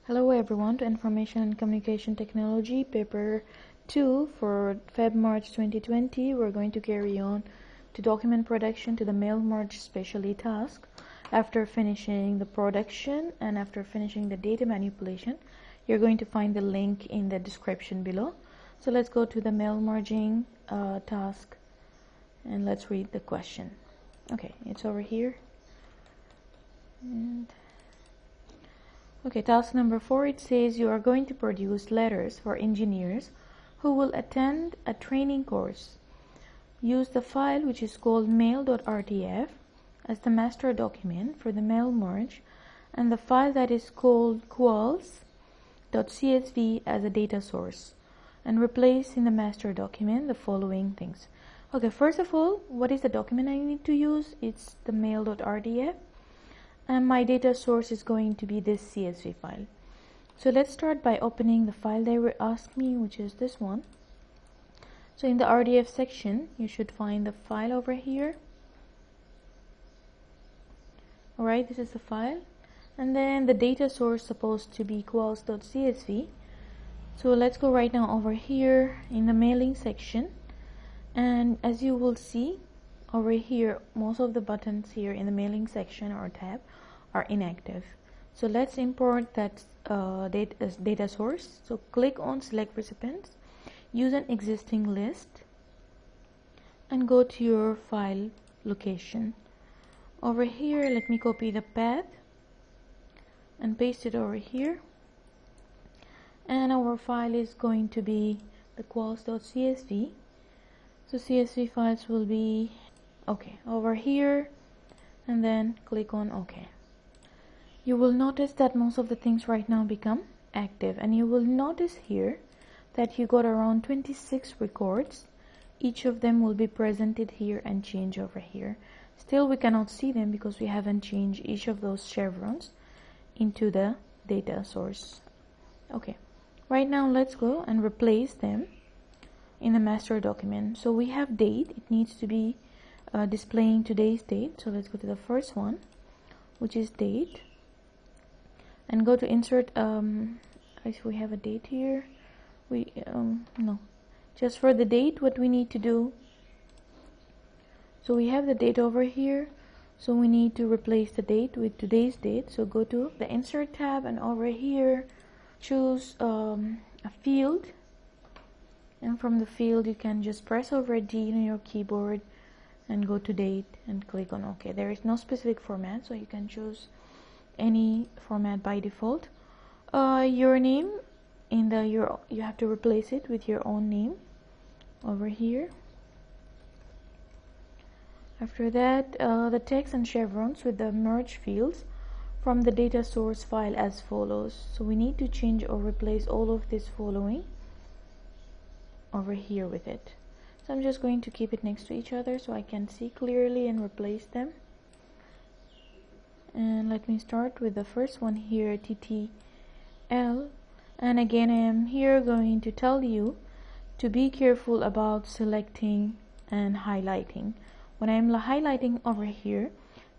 Hello everyone to Information and Communication Technology paper 2 for Feb March 2020. We're going to carry on to document production to the mail merge specially task. After finishing the production and after finishing the data manipulation, you're going to find the link in the description below. So let's go to the mail merging task and let's read the question. Okay, it's over here. Okay, task number 4, it says you are going to produce letters for engineers who will attend a training course. Use the file which is called mail.rtf as the master document for the mail merge and the file that is called quals.csv as a data source, and replace in the master document the following things. Okay, first of all, what is the document I need to use? It's the mail.rtf. And my data source is going to be this CSV file. So let's start by opening the file they were asked me, which is this one. So in the RDF section, you should find the file over here. Alright, this is the file. And then the data source supposed to be quals.csv. So let's go right now over here in the mailing section. And as you will see, over here, most of the buttons here in the mailing section or tab are inactive. So let's import that data source. So click on select recipients, use an existing list, and go to your file location. Over here, let me copy the path and paste it over here. And our file is going to be the quals.csv. So CSV files will be okay over here, and then click on OK. You will notice that most of the things right now become active, and you will notice here that you got around 26 records. Each of them will be presented here and changed over here. Still we cannot see them because we haven't changed each of those chevrons into the data source. Okay, right now let's go and replace them in the master document. So we have date, it needs to be displaying today's date. So let's go to the first one, which is date, and go to insert. We have a date here. No, just for the date, what we need to do. So we have the date over here. So we need to replace the date with today's date. So go to the insert tab and over here, choose a field, and from the field you can just press over D on your keyboard and go to date and click on OK. There is no specific format, so you can choose any format by default. Your name in the you have to replace it with your own name over here. After that, the text and chevrons with the merge fields from the data source file as follows. So we need to change or replace all of this following over here with it. So I'm just going to keep it next to each other so I can see clearly and replace them. And let me start with the first one here, TTL. And again, I am here going to tell you to be careful about selecting and highlighting. When I'm highlighting over here,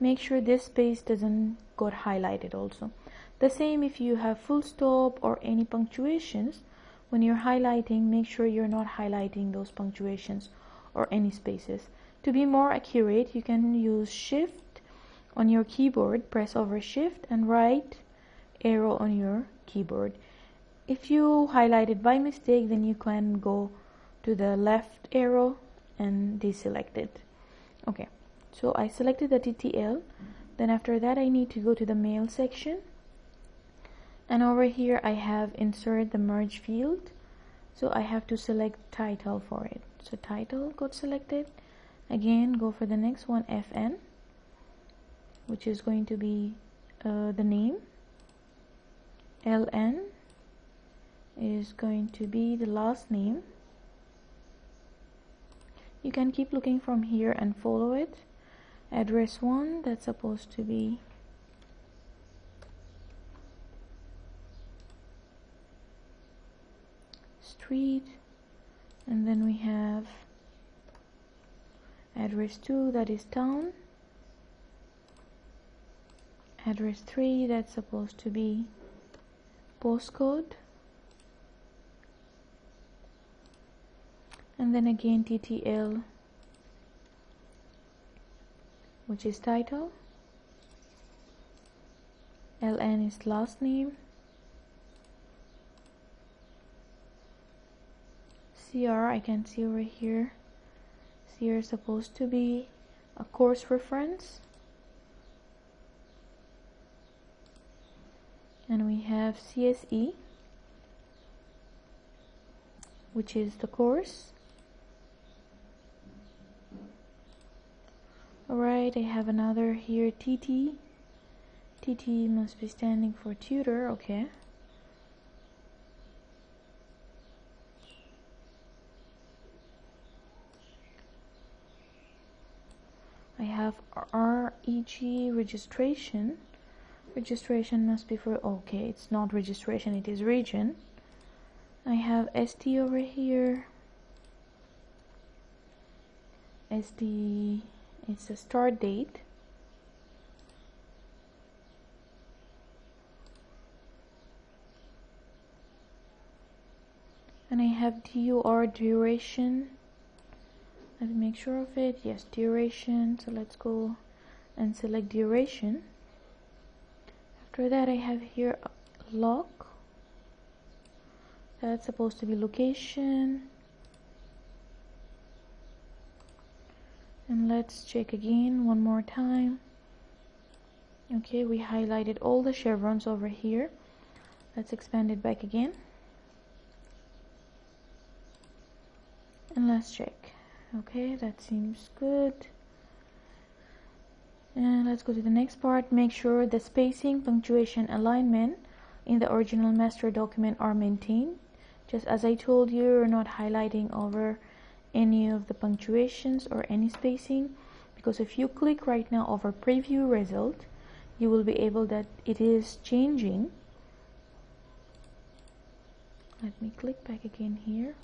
make sure this space doesn't get highlighted also. The same if you have full stop or any punctuations. When you're highlighting, make sure you're not highlighting those punctuations or any spaces. To be more accurate, you can use Shift on your keyboard, press over Shift and right arrow on your keyboard. If you highlight it by mistake, then you can go to the left arrow and deselect it. Okay, so I selected the TTL. Then after that, I need to go to the mail section. And over here I have insert the merge field, so I have to select title for it. So title got selected. Again, go for the next one, FN, which is going to be the name. LN is going to be the last name. You can keep looking from here and follow it. Address 1, that's supposed to be street, and then we have address 2, that is town. Address 3, that's supposed to be postcode, and then again TTL, which is title, LN is last name, CR I can see over here, CR is supposed to be a course reference, and we have CSE, which is the course. Alright, I have another here, TT. TT must be standing for tutor, okay. I have REG registration. Registration must be for, okay, it's not registration, it is region. I have ST over here. ST, it's a start date. And I have DUR duration. Let me make sure of it. Yes, duration. So let's go and select duration. After that, I have here lock. That's supposed to be location. And let's check again one more time. Okay, we highlighted all the chevrons over here. Let's expand it back again. And let's check. Okay, that seems good. And let's go to the next part. Make sure the spacing, punctuation, alignment in the original master document are maintained. Just as I told you, you're not highlighting over any of the punctuations or any spacing, because if you click right now over preview result, you will be able that it is changing. Let me click back again here.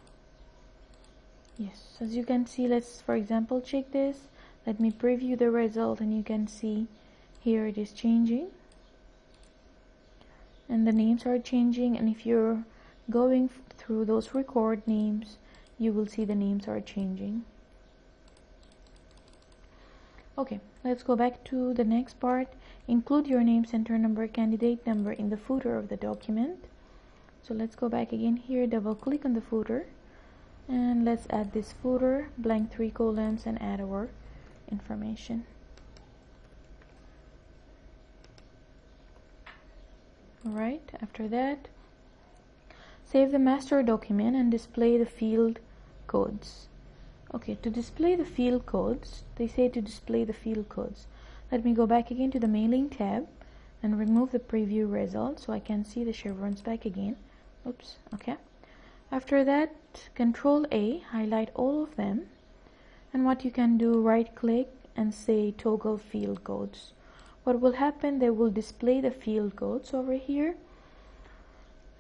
Yes, as you can see, let's for example check this. Let me preview the result, and you can see here it is changing and the names are changing, and if you're going through those record names, you will see the names are changing. Okay, let's go back to the next part. Include your name, center number, candidate number in the footer of the document. So let's go back again here, double click on the footer, and let's add this footer, blank 3 columns, and add our information. Alright, after that, save the master document and display the field codes. Okay, to display the field codes, they say to display the field codes. Let me go back again to the mailing tab and remove the preview result so I can see the chevrons back again. Oops, okay. After that, Control A, highlight all of them, and what you can do, right click and say toggle field codes. What will happen, they will display the field codes over here,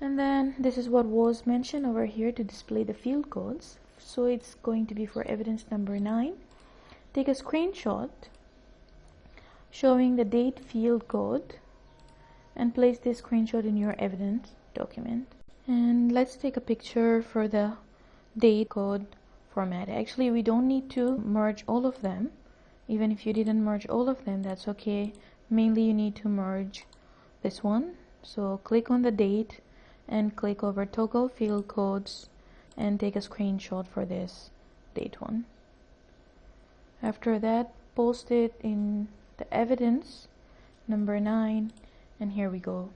and then this is what was mentioned over here to display the field codes. So it's going to be for evidence number 9. Take a screenshot showing the date field code and place this screenshot in your evidence document. And let's take a picture for the date code format. Actually, we don't need to merge all of them. Even if you didn't merge all of them, that's okay. Mainly you need to merge this one. So click on the date and click over toggle field codes and take a screenshot for this date one. After that, post it in the evidence number 9, and here we go.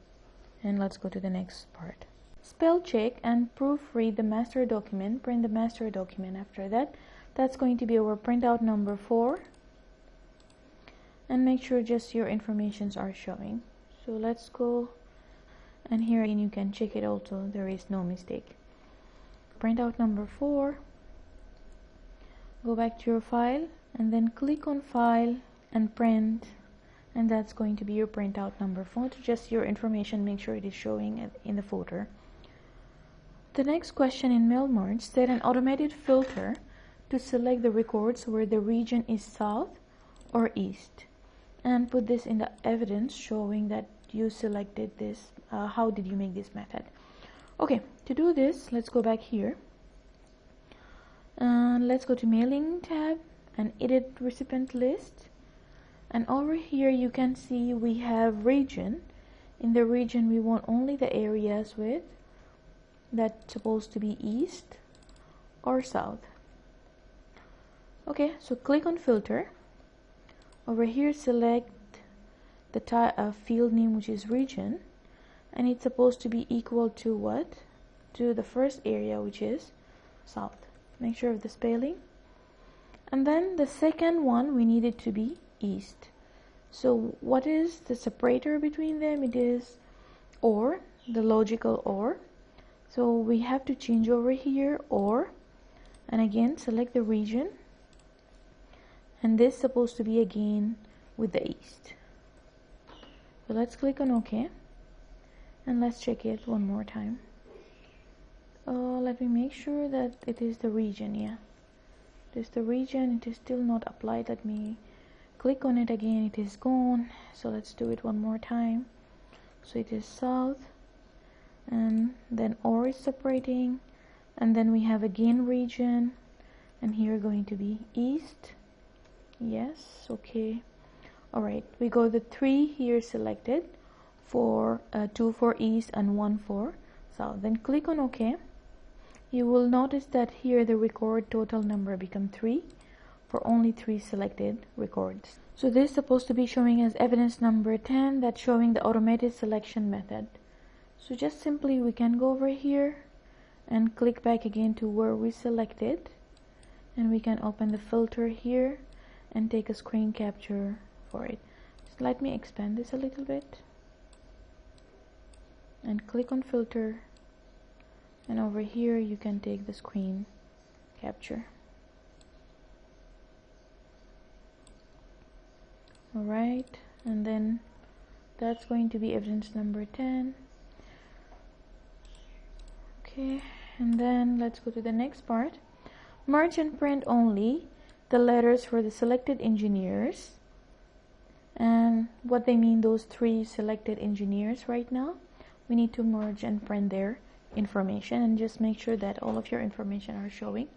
And let's go to the next part. Spell check and proofread the master document. Print the master document. After that, that's going to be our printout number 4, and make sure just your informations are showing. So let's go, and here again you can check it also, there is no mistake. Printout number 4, go back to your file and then click on file and print, and that's going to be your printout number 4. To just your information, make sure it is showing in the footer. The next question in mail merge, set an automated filter to select the records where the region is south or east, and put this in the evidence showing that you selected this, how did you make this method. Okay, to do this, let's go back here and let's go to mailing tab and edit recipient list, and over here you can see we have region. In the region we want only the areas with that's supposed to be east or south. Okay, so click on filter. Over here select the field name, which is region, and it's supposed to be equal to what? To the first area, which is south. Make sure of the spelling. And then the second one, we need it to be east. So what is the separator between them? It is or, the logical or. So we have to change over here or, and again select the region, and this is supposed to be again with the east. So let's click on OK, and let's check it one more time. Let me make sure that it is the region. Yeah, it is the region. It is still not applied. Let me click on it again. It is gone. So let's do it one more time. So it is south, and then or is separating, and then we have again region, and here going to be east. Yes, okay. Alright, we got the 3 here selected, for 2 for east and 1 for south. Then click on OK. You will notice that here the record total number become 3 for only 3 selected records. So this is supposed to be showing as evidence number 10, that's showing the automated selection method. So just simply we can go over here and click back again to where we selected, and we can open the filter here and take a screen capture for it. Just let me expand this a little bit and click on filter, and over here you can take the screen capture. Alright, and then that's going to be evidence number 10. Okay, and then let's go to the next part. Merge and print only the letters for the selected engineers, and what they mean, those 3 selected engineers right now, we need to merge and print their information, and just make sure that all of your information are showing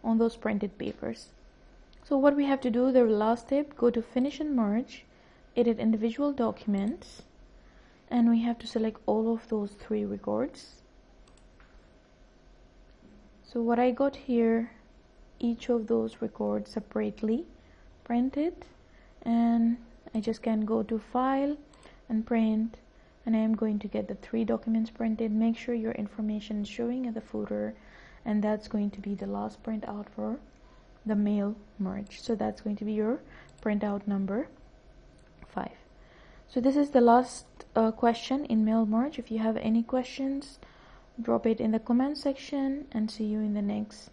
on those printed papers. So what we have to do, the last step, go to finish and merge, edit individual documents, and we have to select all of those 3 records. So what I got here, each of those records separately printed, and I just can go to file and print, and I am going to get the 3 documents printed. Make sure your information is showing at the footer, and that's going to be the last print out for the mail merge. So that's going to be your printout number 5. So this is the last question in mail merge. If you have any questions, drop it in the comment section, and see you in the next